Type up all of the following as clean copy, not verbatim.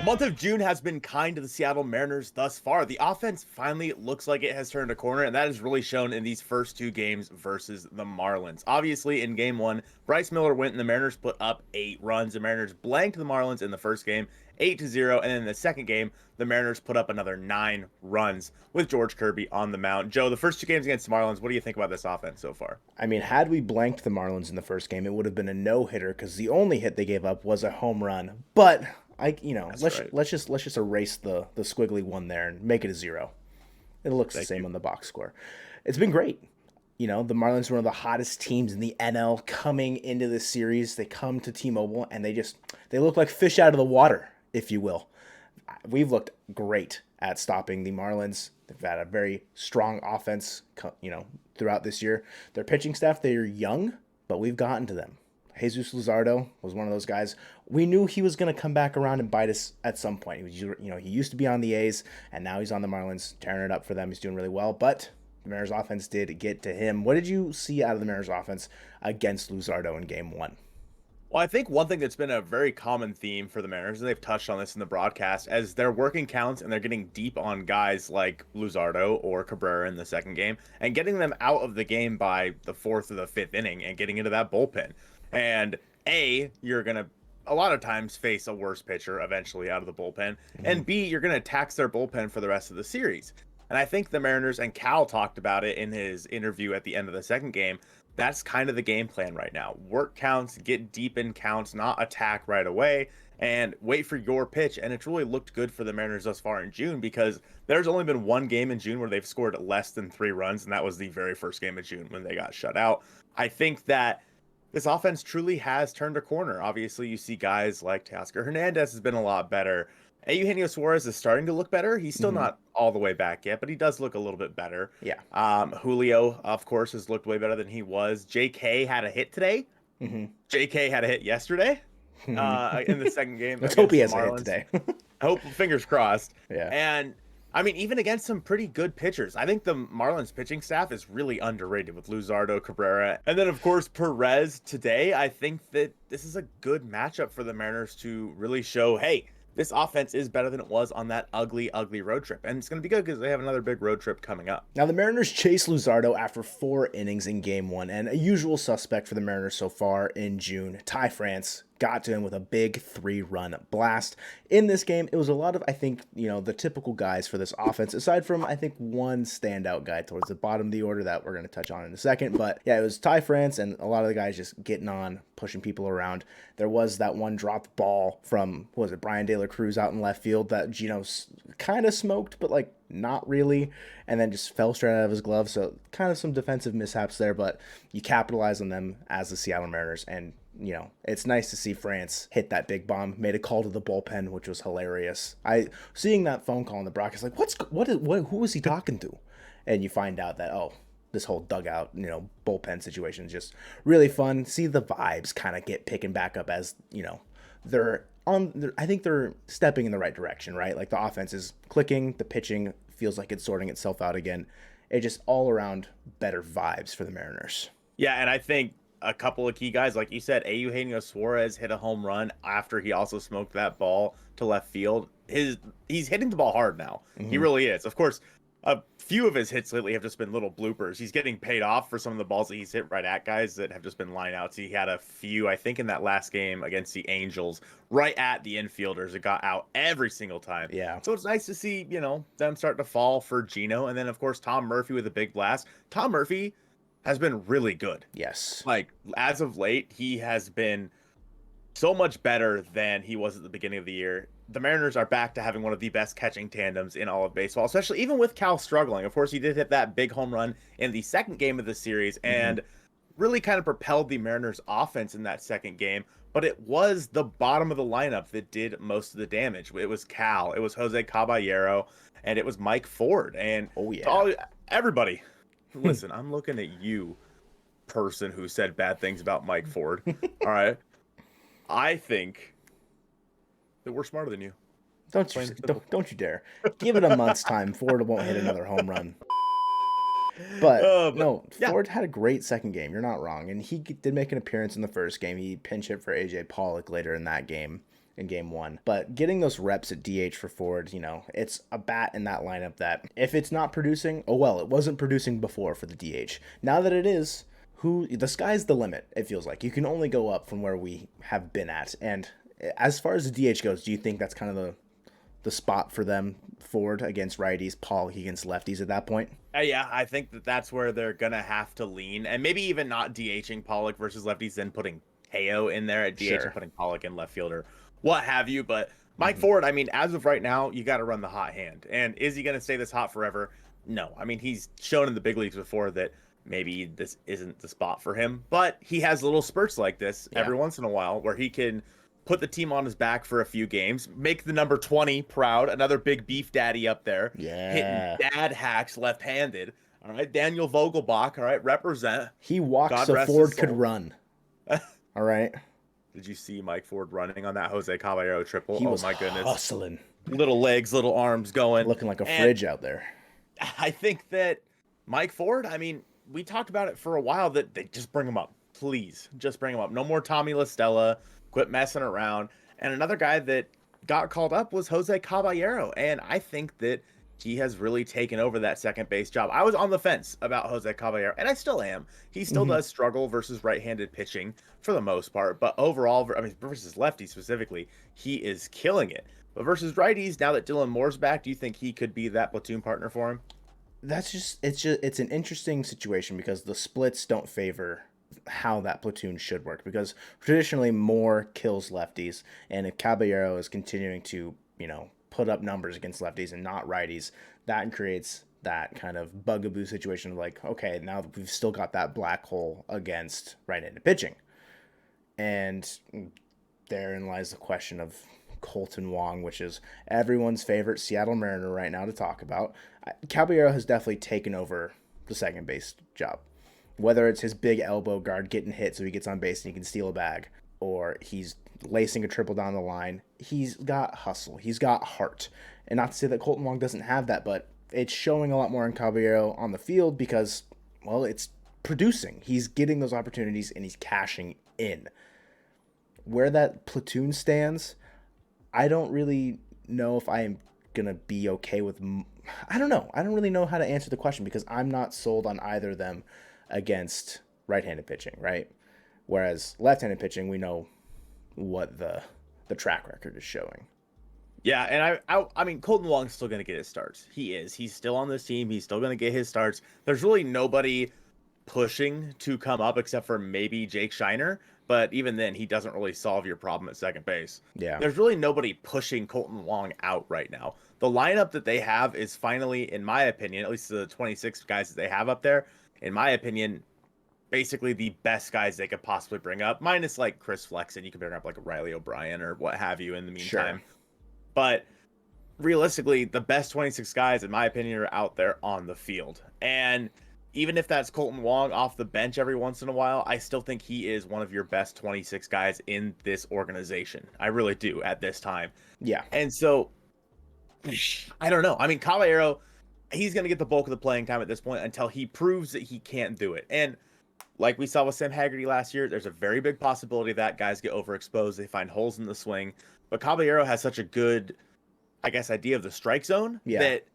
month of June has been kind to the Seattle Mariners thus far. The offense finally looks like it has turned a corner, and that is really shown in these first two games versus the Marlins. Obviously, in game one, Bryce Miller went and the Mariners put up 8 runs. The Mariners blanked the Marlins in the first game, 8-0, and then in the second game, the Mariners put up another 9 runs with George Kirby on the mound. Joe, the first two games against the Marlins, what do you think about this offense so far? I mean, had we blanked the Marlins in the first game, it would have been a no-hitter because the only hit they gave up was a home run. But That's let's right. let's just erase the squiggly one there and make it a 0. It looks the Thank same you. on the box score. It's been great. The Marlins are one of the hottest teams in the NL coming into this series. They come to T-Mobile and they look like fish out of the water, if you will. We've looked great at stopping the Marlins. They've had a very strong offense, throughout this year. Their pitching staff, they're young, but we've gotten to them. Jesus Luzardo was one of those guys. We knew he was going to come back around and bite us at some point. He used to be on the A's, and now he's on the Marlins, tearing it up for them. He's doing really well, but the Mariners offense did get to him. What did you see out of the Mariners offense against Luzardo in game one? Well, I think one thing that's been a very common theme for the Mariners, and they've touched on this in the broadcast, as they're working counts and they're getting deep on guys like Luzardo or Cabrera in the second game and getting them out of the game by the fourth or the fifth inning and getting into that bullpen. And you're going to a lot of times face a worse pitcher eventually out of the bullpen. And B, you're going to tax their bullpen for the rest of the series. And I think the Mariners, and Cal talked about it in his interview at the end of the second game, that's kind of the game plan right now. Work counts, get deep in counts, not attack right away, and wait for your pitch. And it's really looked good for the Mariners thus far in June because there's only been one game in June where they've scored less than 3 runs, and that was the very first game of June when they got shut out. I think that this offense truly has turned a corner. Obviously, you see guys like Teoscar Hernandez has been a lot better. Eugenio Suarez is starting to look better. He's still not all the way back yet, but he does look a little bit better. Yeah. Julio, of course, has looked way better than he was. JK had a hit today. Mm-hmm. JK had a hit yesterday in the second game Let's hope against he the has a hit Marlins. today. I hope, fingers crossed. Yeah. And I mean, even against some pretty good pitchers, I think the Marlins pitching staff is really underrated with Luzardo, Cabrera, and then of course Perez today. I think that this is a good matchup for the Mariners to really show, hey, this offense is better than it was on that ugly, ugly road trip. And it's going to be good because they have another big road trip coming up. Now, the Mariners chased Luzardo after 4 innings in game one, and a usual suspect for the Mariners so far in June, Ty France, got to him with a big 3-run blast. In this game, it was a lot of, I think, the typical guys for this offense, aside from, I think, one standout guy towards the bottom of the order that we're going to touch on in a second. But yeah, it was Ty France and a lot of the guys just getting on, pushing people around. There was that one dropped ball from, Brian De La Cruz out in left field that Gino kind of smoked, but like not really, and then just fell straight out of his glove. So kind of some defensive mishaps there, but you capitalize on them as the Seattle Mariners, and it's nice to see France hit that big bomb, made a call to the bullpen, which was hilarious. Seeing that phone call in the broadcast, like, who was he talking to? And you find out that, this whole dugout, bullpen situation is just really fun. See the vibes kind of get picking back up as, I think they're stepping in the right direction, right? Like the offense is clicking, the pitching feels like it's sorting itself out again. It just all around better vibes for the Mariners. Yeah, and I think a couple of key guys, like you said, Eugenio Suarez hit a home run after he also smoked that ball to left field. He's hitting the ball hard now. He really is. Of course, a few of his hits lately have just been little bloopers. He's getting paid off for some of the balls that he's hit right at guys that have just been line outs. He had a few, I think, in that last game against the Angels, right at the infielders. It got out every single time. Yeah. So it's nice to see, them start to fall for Gino. And then, of course, Tom Murphy with a big blast. Tom Murphy has been really good. Yes. Like, as of late, he has been so much better than he was at the beginning of the year. The Mariners are back to having one of the best catching tandems in all of baseball, especially even with Cal struggling. Of course, he did hit that big home run in the second game of the series and really kind of propelled the Mariners offense in that second game. But it was the bottom of the lineup that did most of the damage. It was Cal, it was Jose Caballero, and it was Mike Ford. And everybody, listen, I'm looking at you, person who said bad things about Mike Ford. All right. I think that we're smarter than you. Don't you dare. Give it a month's time. Ford won't hit another home run. But no, Ford had a great second game. You're not wrong. And he did make an appearance in the first game. He pinch hit for AJ Pollock later in that game. in game one. But getting those reps at DH for Ford, it's a bat in that lineup that if it's not producing, oh well, it wasn't producing before for the DH. Now that it is, the sky's the limit, it feels like. You can only go up from where we have been at. And as far as the DH goes, do you think that's kind of the spot for them, Ford against righties, Pollock against lefties at that point? Yeah, I think that's where they're going to have to lean. And maybe even not DHing Pollock versus lefties, then putting Teo in there at DH and putting Pollock in left fielder, what have you. But Mike Ford, I mean, as of right now, you got to run the hot hand. And is he going to stay this hot forever? No. I mean, he's shown in the big leagues before that maybe this isn't the spot for him. But he has little spurts like this every once in a while where he can put the team on his back for a few games, make the number 20 proud, another big beef daddy up there, hitting dad hacks left-handed. All right, Daniel Vogelbach, all right, represent. He walks so Ford could run. All right. Did you see Mike Ford running on that Jose Caballero triple? He was my goodness. Hustling. Little legs, little arms going. Looking like a fridge out there. I think that Mike Ford, I mean, we talked about it for a while that they just bring him up. Please, just bring him up. No more Tommy La Stella. Quit messing around. And another guy that got called up was Jose Caballero. And I think that he has really taken over that second base job. I was on the fence about Jose Caballero, and I still am. He still does struggle versus right-handed pitching for the most part. But overall, I mean, versus lefties specifically, he is killing it. But versus righties, now that Dylan Moore's back, do you think he could be that platoon partner for him? It's an interesting situation because the splits don't favor how that platoon should work, because traditionally Moore kills lefties, and if Caballero is continuing to put up numbers against lefties and not righties, that creates that kind of bugaboo situation of like, okay, now we've still got that black hole against right-handed pitching. And therein lies the question of Colton Wong, which is everyone's favorite Seattle Mariner right now to talk about. Caballero has definitely taken over the second base job. Whether it's his big elbow guard getting hit so he gets on base and he can steal a bag, or he's lacing a triple down the line, he's got hustle. He's got heart. And not to say that Colton Wong doesn't have that, but it's showing a lot more in Caballero on the field because, well, it's producing. He's getting those opportunities and he's cashing in. Where that platoon stands, I don't really know if I am going to be okay with... I don't know. I don't really know how to answer the question because I'm not sold on either of them against right-handed pitching, right? Whereas left-handed pitching, we know what the track record is showing. Yeah, and I mean, Colton Wong's still going to get his starts. He is. He's still on this team. He's still going to get his starts. There's really nobody pushing to come up except for maybe Jake Shiner, but even then, he doesn't really solve your problem at second base. Yeah. There's really nobody pushing Colton Wong out right now. The lineup that they have is finally, in my opinion, at least the 26 guys that they have up there, in my opinion, basically the best guys they could possibly bring up, minus like Chris Flexen. You could bring up like a Riley O'Brien or what have you in the meantime. Sure. But realistically, the best 26 guys, in my opinion, are out there on the field. And even if that's Colton Wong off the bench every once in a while, I still think he is one of your best 26 guys in this organization. I really do at this time. Yeah. And so, I don't know. I mean, Caballero, he's going to get the bulk of the playing time at this point until he proves that he can't do it. And like we saw with Sam Haggerty last year, there's a very big possibility that guys get overexposed. They find holes in the swing. But Caballero has such a good, I guess, idea of the strike zone that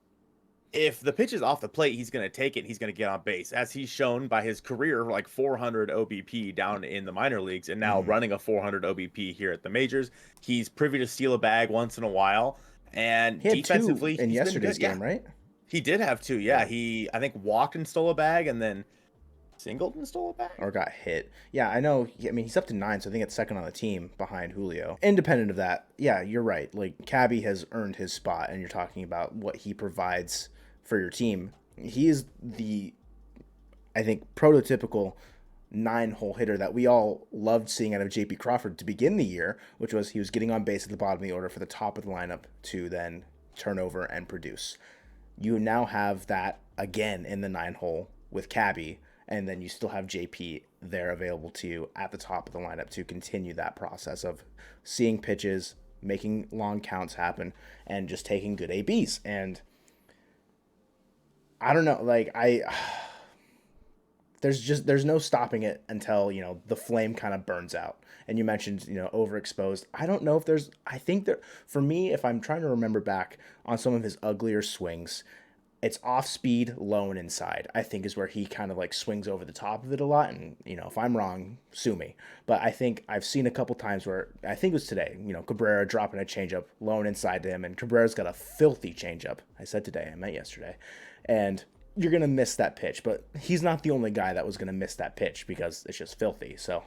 if the pitch is off the plate, he's going to take it and he's going to get on base, as he's shown by his career, like 400 OBP down in the minor leagues and now running a 400 OBP here at the majors. He's privy to steal a bag once in a while. And he had defensively, two in yesterday's game, right? He did have two, yeah. He, I think, walked and stole a bag and then singled and stole a bag? Or got hit. Yeah, I know. I mean, he's up to 9, so I think it's second on the team behind Julio. Independent of that, yeah, you're right. Like, Cabby has earned his spot, and you're talking about what he provides for your team. He is the, I think, prototypical 9-hole hitter that we all loved seeing out of J.P. Crawford to begin the year, which was he was getting on base at the bottom of the order for the top of the lineup to then turn over and produce. You now have that again in the 9-hole with Cabby, and then you still have JP there available to you at the top of the lineup to continue that process of seeing pitches, making long counts happen, and just taking good ABs. And I don't know, like, there's no stopping it until, the flame kind of burns out. And you mentioned, overexposed. I don't know if there's, I think that for me, if I'm trying to remember back on some of his uglier swings, it's off speed, low and inside, I think is where he kind of like swings over the top of it a lot. And, if I'm wrong, sue me. But I think I've seen a couple times where, I think it was today, Cabrera dropping a changeup low and inside to him. And Cabrera's got a filthy changeup. I said today, I meant yesterday. And you're going to miss that pitch. But he's not the only guy that was going to miss that pitch because it's just filthy. So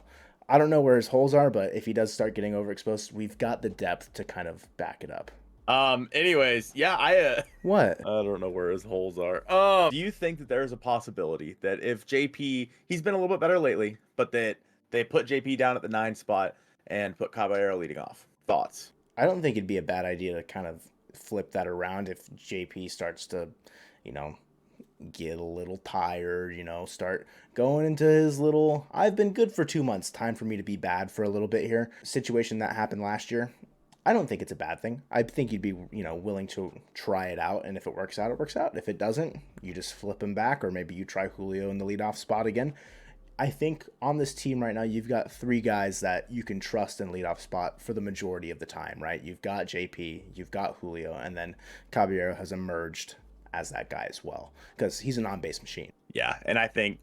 I don't know where his holes are, but if he does start getting overexposed, we've got the depth to kind of back it up. Anyways, yeah, What? I don't know where his holes are. Do you think that there's a possibility that if JP, he's been a little bit better lately, but that they put JP down at the 9 spot and put Caballero leading off? Thoughts? I don't think it'd be a bad idea to kind of flip that around if JP starts to, you know, get a little tired, start going into his little, I've been good for 2 months, time for me to be bad for a little bit here situation that happened last year. I don't think it's a bad thing. I think you'd be, willing to try it out. And if it works out, it works out. If it doesn't, you just flip him back, or maybe you try Julio in the leadoff spot again. I think on this team right now, you've got 3 guys that you can trust in leadoff spot for the majority of the time, right? You've got JP, you've got Julio, and then Caballero has emerged as that guy as well because he's an on-base machine. Yeah, and I think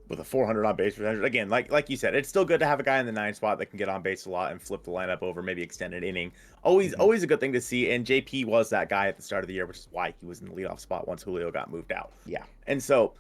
with a 400 on base percentage, again, like you said, it's still good to have a guy in the 9 spot that can get on base a lot and flip the lineup over, maybe extend an inning. Always a good thing to see. And JP was that guy at the start of the year, which is why he was in the leadoff spot once Julio got moved out. Yeah. And so,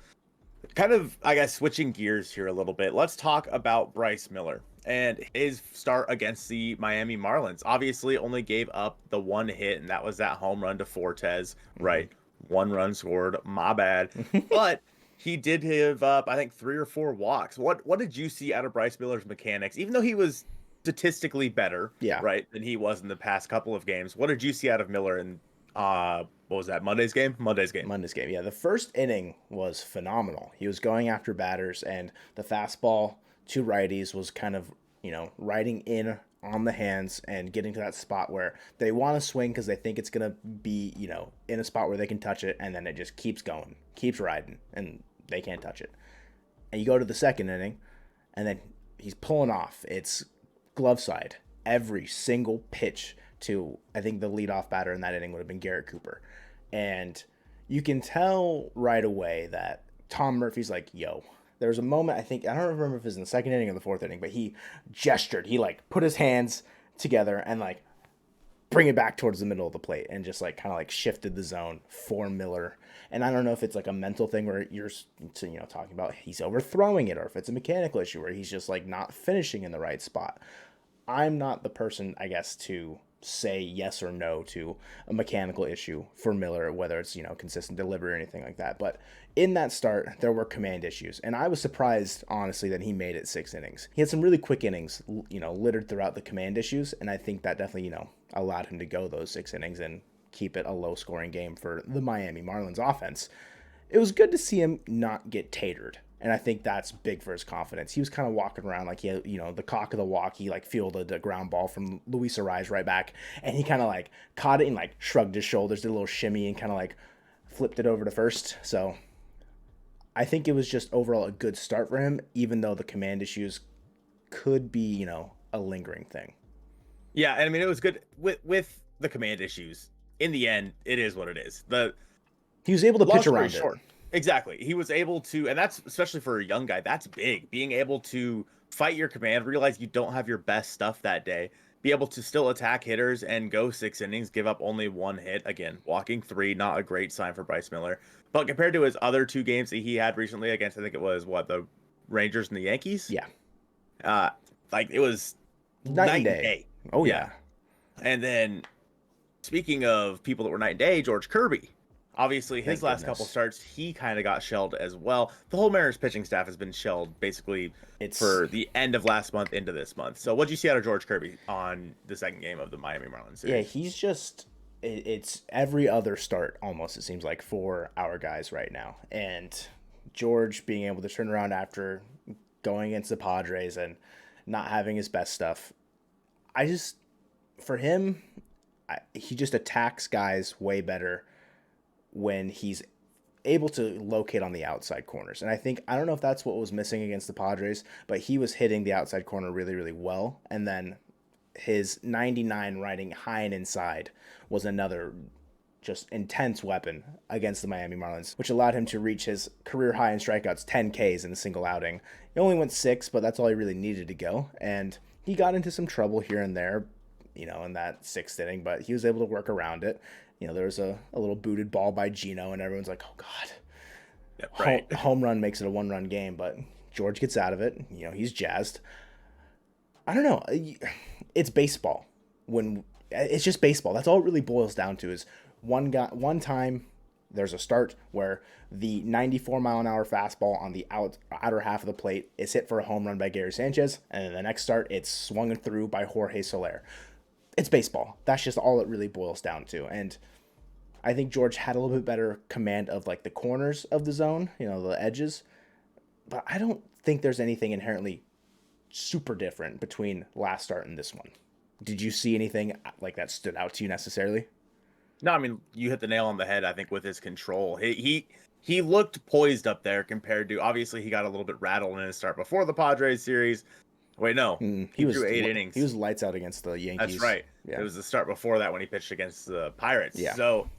kind of, I guess, switching gears here a little bit, let's talk about Bryce Miller and his start against the Miami Marlins. Obviously, only gave up the 1 hit, and that was that home run to Fortes, right? 1 run scored, my bad. But he did give up, I think, 3 or 4 walks. What did you see out of Bryce Miller's mechanics? Even though he was statistically better, right, than he was in the past couple of games, what did you see out of Miller in what was that, Monday's game? Monday's game. Yeah. The first inning was phenomenal. He was going after batters, and the fastball to righties was kind of, riding in on the hands and getting to that spot where they want to swing because they think it's going to be, in a spot where they can touch it, and then it just keeps going, keeps riding, and they can't touch it. And you go to the second inning, and then he's pulling off. It's glove side. Every single pitch to, I think the leadoff batter in that inning would have been Garrett Cooper. And you can tell right away that Tom Murphy's like, yo. There was a moment, I don't remember if it was in the second inning or the fourth inning, but he gestured. He, put his hands together and, bring it back towards the middle of the plate and just, kind of, shifted the zone for Miller. And I don't know if it's, a mental thing where you're, talking about he's overthrowing it, or if it's a mechanical issue where he's just, not finishing in the right spot. I'm not the person, I guess, to say yes or no to a mechanical issue for Miller, whether it's, consistent delivery or anything like that. But in that start, there were command issues. And I was surprised, honestly, that he made it 6 innings. He had some really quick innings, littered throughout the command issues. And I think that definitely, allowed him to go those 6 innings and keep it a low-scoring game for the Miami Marlins offense. It was good to see him not get tatered. And I think that's big for his confidence. He was kind of walking around like he had, the cock of the walk. He fielded a ground ball from Luis Arraez right back. And he kind of caught it and shrugged his shoulders, did a little shimmy and kind of flipped it over to first. So I think it was just overall a good start for him, even though the command issues could be, a lingering thing. Yeah, and I mean, it was good with the command issues. In the end, it is what it is. He was able to pitch around it. Exactly. He was able to, and that's, especially for a young guy, that's big. Being able to fight your command, realize you don't have your best stuff that day, be able to still attack hitters and go 6 innings, give up only 1 hit. Again, walking 3, not a great sign for Bryce Miller. But compared to his other 2 games that he had recently against, I think it was, the Rangers and the Yankees? Yeah. It was night and day. Oh, yeah. And then, speaking of people that were night and day, George Kirby. Obviously, his last couple starts, he kind of got shelled as well. The whole Mariners pitching staff has been shelled basically for the end of last month into this month. So what'd you see out of George Kirby on the second game of the Miami Marlins series? Yeah, he's just, it's every other start almost, it seems like, for our guys right now. And George being able to turn around after going against the Padres and not having his best stuff, for him, he just attacks guys way better when he's able to locate on the outside corners. And I don't know if that's what was missing against the Padres, but he was hitting the outside corner really, really well. And then his 99 riding high and inside was another just intense weapon against the Miami Marlins, which allowed him to reach his career high in strikeouts, 10 Ks in a single outing. He only went 6, but that's all he really needed to go. And he got into some trouble here and there, in that 6th inning, but he was able to work around it. There was a little booted ball by Gino, and everyone's like, oh, God. Yeah, right. Home run makes it a 1-run game, but George gets out of it. He's jazzed. I don't know. It's baseball. It's just baseball. That's all it really boils down to is one time there's a start where the 94-mile-an-hour fastball on the outer half of the plate is hit for a home run by Gary Sanchez, and then the next start it's swung through by Jorge Soler. It's baseball. That's just all it really boils down to. And I think George had a little bit better command of like the corners of the zone, the edges. But I don't think there's anything inherently super different between last start and this one. Did you see anything like that stood out to you necessarily? No, I mean, you hit the nail on the head, I think, with his control. He looked poised up there compared to, obviously, he got a little bit rattled in his start before the Padres series. Wait, no. He was threw 8 innings. He was lights out against the Yankees. That's right. Yeah. It was the start before that when he pitched against the Pirates. Yeah. So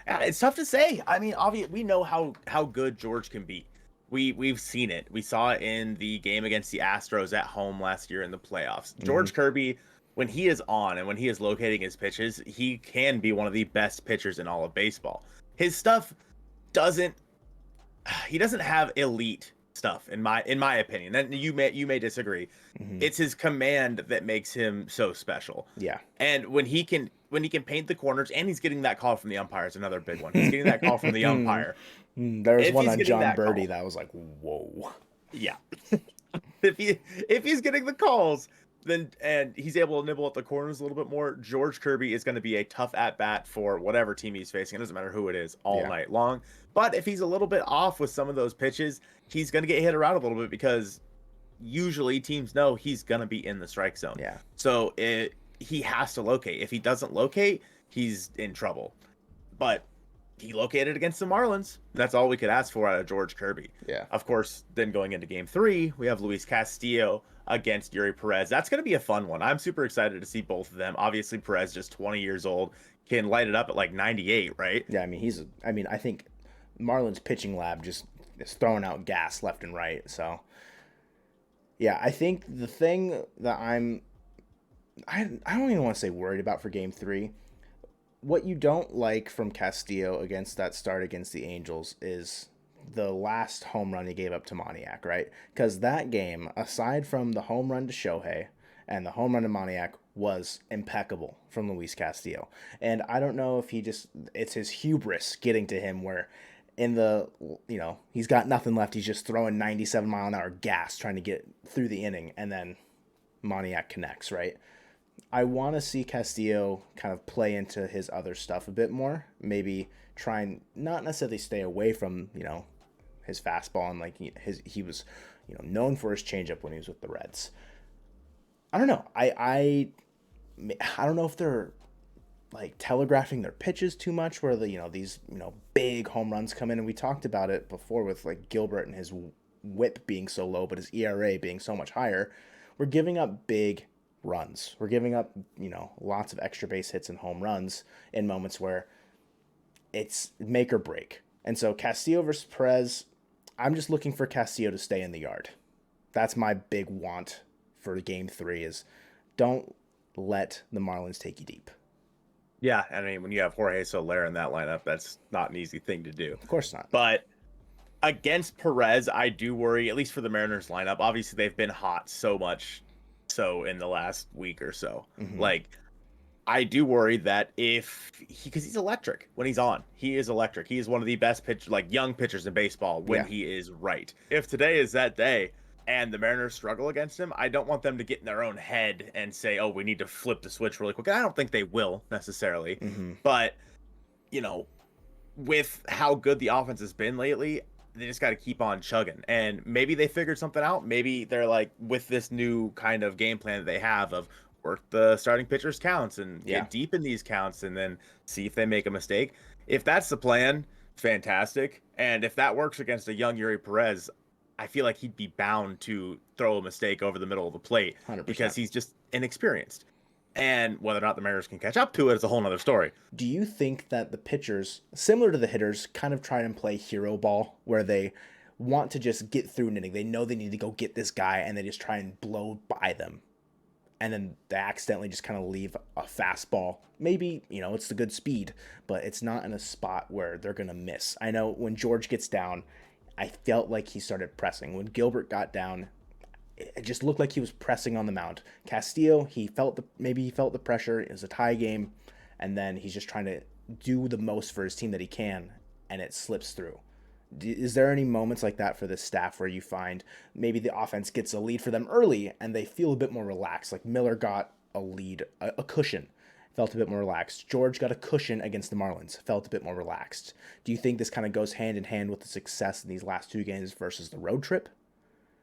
it's tough to say. I mean, obviously, we know how good George can be. We've seen it. We saw it in the game against the Astros at home last year in the playoffs. George Kirby, when he is on and when he is locating his pitches, he can be one of the best pitchers in all of baseball. His stuff doesn't have elite stuff in my opinion. And you may disagree. It's his command that makes him so special. Yeah. And when he can paint the corners, and he's getting that call from the umpire, is another big one. He's getting that call from the umpire. There was one on John Birdie that was like, whoa. Yeah. if he's getting the calls, then and he's able to nibble at the corners a little bit more, George Kirby is going to be a tough at bat for whatever team he's facing. It doesn't matter who it is all night long. But if he's a little bit off with some of those pitches, he's going to get hit around a little bit because usually teams know he's going to be in the strike zone. Yeah. So he has to locate. If he doesn't locate, he's in trouble. But he located against the Marlins. That's all we could ask for out of George Kirby. Yeah. Of course, then going into game 3, we have Luis Castillo against Yuri Perez. That's going to be a fun one. I'm super excited to see both of them. Obviously, Perez, just 20 years old, can light it up at like 98, right? Yeah, I think Marlins pitching lab just is throwing out gas left and right. So, yeah, I think the thing that I don't even want to say worried about for game 3, what you don't like from Castillo against that start against the Angels is the last home run he gave up to Moniak, right? Because that game, aside from the home run to Shohei and the home run to Moniak, was impeccable from Luis Castillo. And I don't know if it's his hubris getting to him where in the, he's got nothing left. He's just throwing 97-mile-an-hour gas trying to get through the inning, and then Moniak connects, right? I want to see Castillo kind of play into his other stuff a bit more. Maybe try and not necessarily stay away from, his fastball, and like he was, known for his changeup when he was with the Reds. I don't know. I don't know if they're like telegraphing their pitches too much, where these big home runs come in, and we talked about it before with like Gilbert and his WHIP being so low, but his ERA being so much higher. We're giving up big runs. We're giving up, lots of extra base hits and home runs in moments where it's make or break. And so Castillo versus Perez, I'm just looking for Castillo to stay in the yard. That's my big want for game 3 is don't let the Marlins take you deep. Yeah, I mean, when you have Jorge Soler in that lineup, that's not an easy thing to do. Of course not. But against Perez, I do worry, at least for the Mariners lineup. Obviously, they've been hot so much so in the last week or so. Like, I do worry that because he's electric when he's on. He is electric. He is one of the best young pitchers in baseball when he is right. If today is that day and the Mariners struggle against him, I don't want them to get in their own head and say, oh, we need to flip the switch really quick. And I don't think they will necessarily. But, with how good the offense has been lately, they just got to keep on chugging. And maybe they figured something out. Maybe they're like, with this new kind of game plan that they have of work the starting pitchers counts and get deep in these counts and then see if they make a mistake. If that's the plan, fantastic. And if that works against a young Yuri Perez, I feel like he'd be bound to throw a mistake over the middle of the plate because 100%. he's just inexperienced. And whether or not the Mariners can catch up to it is a whole nother story. Do you think that the pitchers, similar to the hitters, kind of try and play hero ball where they want to just get through an inning? They know they need to go get this guy and they just try and blow by them. And then they accidentally just kind of leave a fastball. Maybe, it's the good speed, but it's not in a spot where they're going to miss. I know when George gets down, I felt like he started pressing. When Gilbert got down, it just looked like he was pressing on the mound. Castillo, maybe he felt the pressure. It was a tie game, and then he's just trying to do the most for his team that he can, and it slips through. Is there any moments like that for this staff where you find maybe the offense gets a lead for them early and they feel a bit more relaxed? Like Miller got a lead, a cushion, felt a bit more relaxed. George got a cushion against the Marlins, felt a bit more relaxed. Do you think this kind of goes hand in hand with the success in these last two games versus the road trip?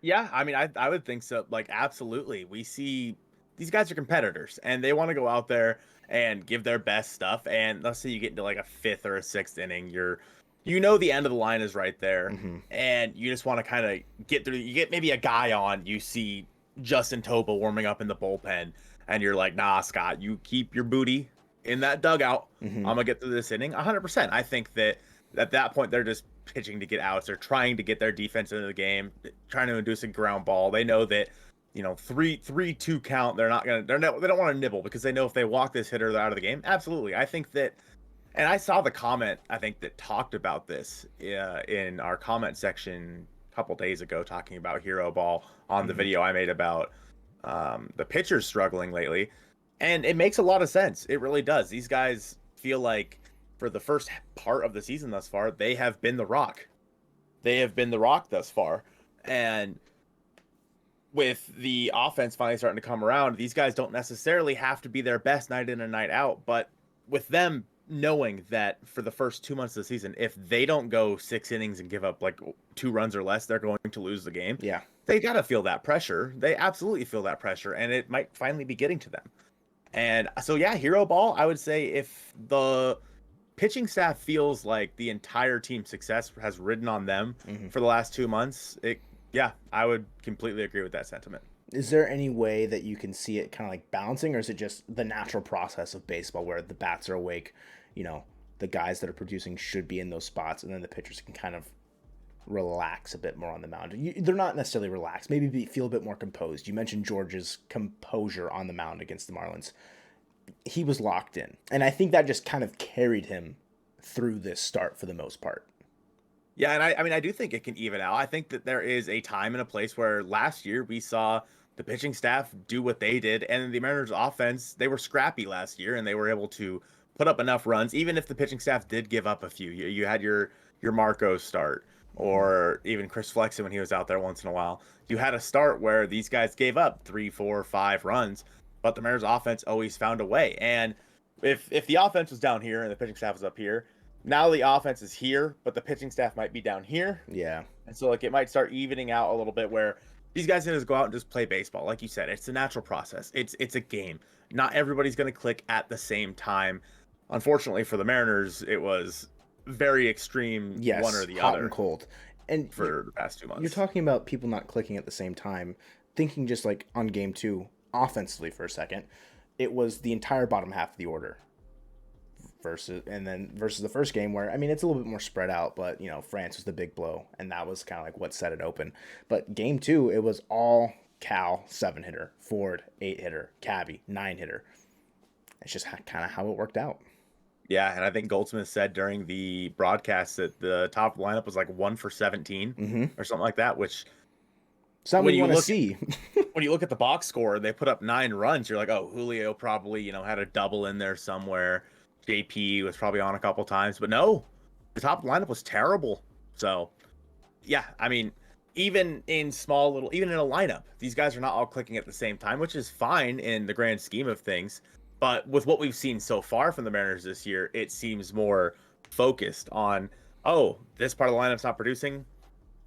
Yeah, I mean, I would think so. Like, absolutely. We see these guys are competitors and they want to go out there and give their best stuff. And let's say you get into like a fifth or a sixth inning, the end of the line is right there, and you just want to kind of get through. You get maybe a guy on, you see Justin Topa warming up in the bullpen, and you're like, nah, Scott, you keep your booty in that dugout. I'm gonna get through this inning 100%. I think that at that point they're just pitching to get outs. They're trying to get their defense into the game, trying to induce a ground ball. They know that 3-2 count. They don't want to nibble because they know if they walk this hitter, they're out of the game. Absolutely, I think that. And I saw the comment, I think, that talked about this in our comment section a couple days ago, talking about hero ball on the video I made about the pitchers struggling lately. And it makes a lot of sense. It really does. These guys feel like for the first part of the season thus far, they have been the rock. They have been the rock thus far. And with the offense finally starting to come around, these guys don't necessarily have to be their best night in and night out. But with them knowing that for the first 2 months of the season, if they don't go 6 innings and give up like 2 runs or less, they're going to lose the game. Yeah. They got to feel that pressure. They absolutely feel that pressure, and it might finally be getting to them. And so, yeah, hero ball, I would say if the pitching staff feels like the entire team's success has ridden on them for the last 2 months, I would completely agree with that sentiment. Is there any way that you can see it kind of like balancing, or is it just the natural process of baseball where the bats are awake, the guys that are producing should be in those spots, and then the pitchers can kind of relax a bit more on the mound? They're not necessarily relaxed, maybe feel a bit more composed. You mentioned George's composure on the mound against the Marlins. He was locked in, and I think that just kind of carried him through this start for the most part. Yeah, and I mean, I do think it can even out. I think that there is a time and a place where last year we saw the pitching staff do what they did, and the Mariners offense, they were scrappy last year, and they were able to put up enough runs, even if the pitching staff did give up a few. You had your Marco start, or even Chris Flexen when he was out there once in a while. You had a start where these guys gave up 3, 4, 5 runs, but the Mariners offense always found a way. And if the offense was down here and the pitching staff was up here, now the offense is here, but the pitching staff might be down here. Yeah. And so like it might start evening out a little bit where these guys can just go out and just play baseball. Like you said, it's a natural process. It's a game. Not everybody's going to click at the same time. Unfortunately for the Mariners, it was very extreme, yes, one or the hot other. And cold. And for the past 2 months. You're talking about people not clicking at the same time. Thinking just like on game 2, offensively for a second, it was the entire bottom half of the order. Versus the first game where, I mean, it's a little bit more spread out, but, France was the big blow, and that was kind of like what set it open. But game 2, it was all Cal 7-hitter, Ford 8-hitter, Cabby 9-hitter. It's just kind of how it worked out. Yeah, and I think Goldsmith said during the broadcast that the top lineup was like 1 for 17 or something like that, which something you want to see. When you look at the box score, they put up 9 runs. You're like, oh, Julio probably, had a double in there somewhere. JP was probably on a couple times, but no, the top lineup was terrible. So, yeah, I mean, even in a lineup, these guys are not all clicking at the same time, which is fine in the grand scheme of things. But with what we've seen so far from the Mariners this year, it seems more focused on, oh, this part of the lineup's not producing.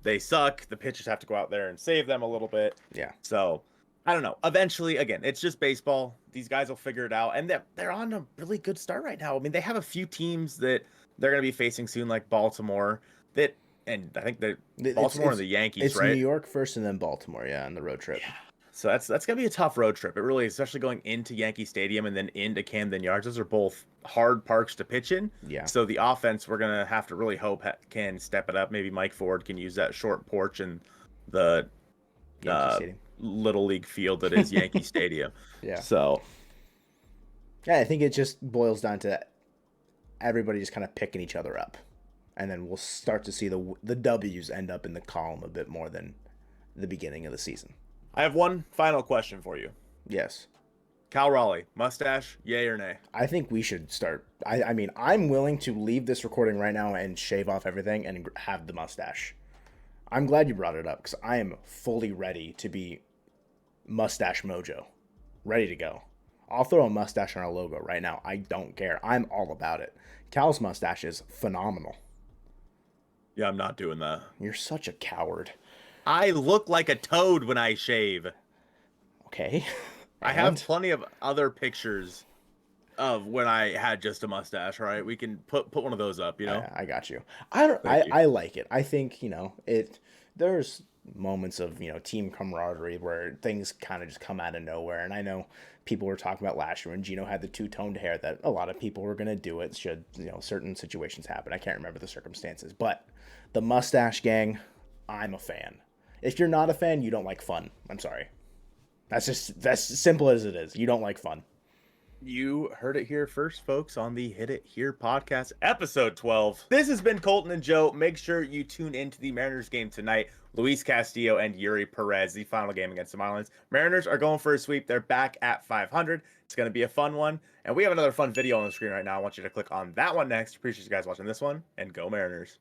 They suck. The pitchers have to go out there and save them a little bit. Yeah. So, I don't know. Eventually, again, it's just baseball. These guys will figure it out, and they're on a really good start right now. I mean, they have a few teams that they're going to be facing soon, like Baltimore. That, and I think that It's Baltimore and it's the Yankees, it's New right? York first and then Baltimore, yeah, on the road Yeah. trip. So that's gonna be a tough road trip. It really is, especially going into Yankee Stadium and then into Camden Yards. Those are both hard parks to pitch in. Yeah, So the offense, we're gonna have to really hope can step it up. Maybe Mike Ford can use that short porch and the Yankee Stadium. little league field that is Yankee Stadium. Yeah, So yeah. I think it just boils down to everybody just kind of picking each other up, and then we'll start to see the W's end up in the column a bit more than the beginning of the season. I have one final question for you. Yes. Cal Raleigh, mustache, yay or nay? I think we should start. I mean, I'm willing to leave this recording right now and shave off everything and have the mustache. I'm glad you brought it up because I am fully ready to be Mustache Mojo. Ready to go. I'll throw a mustache on our logo right now. I don't care. I'm all about it. Cal's mustache is phenomenal. Yeah, I'm not doing that. You're such a coward. I look like a toad when I shave. Okay. I have And plenty of other pictures of when I had just a mustache, right? We can put one of those up, you know? I got you. I don't. Thank you. I like it. I think it. There's moments of team camaraderie where things kind of just come out of nowhere, and I know people were talking about last year when Gino had the two-toned hair that a lot of people were gonna do it should certain situations happen. I can't remember the circumstances, but the mustache gang, I'm a fan. If you're not a fan, you don't like fun. I'm sorry. That's as simple as it is. You don't like fun. You heard it here first, folks, on the Hit It Here podcast, episode 12. This has been Colton and Joe. Make sure you tune into the Mariners game tonight. Luis Castillo and Yuri Perez, the final game against the Marlins. Mariners are going for a sweep. They're back at 500. It's going to be a fun one. And we have another fun video on the screen right now. I want you to click on that one next. Appreciate you guys watching this one, and go Mariners.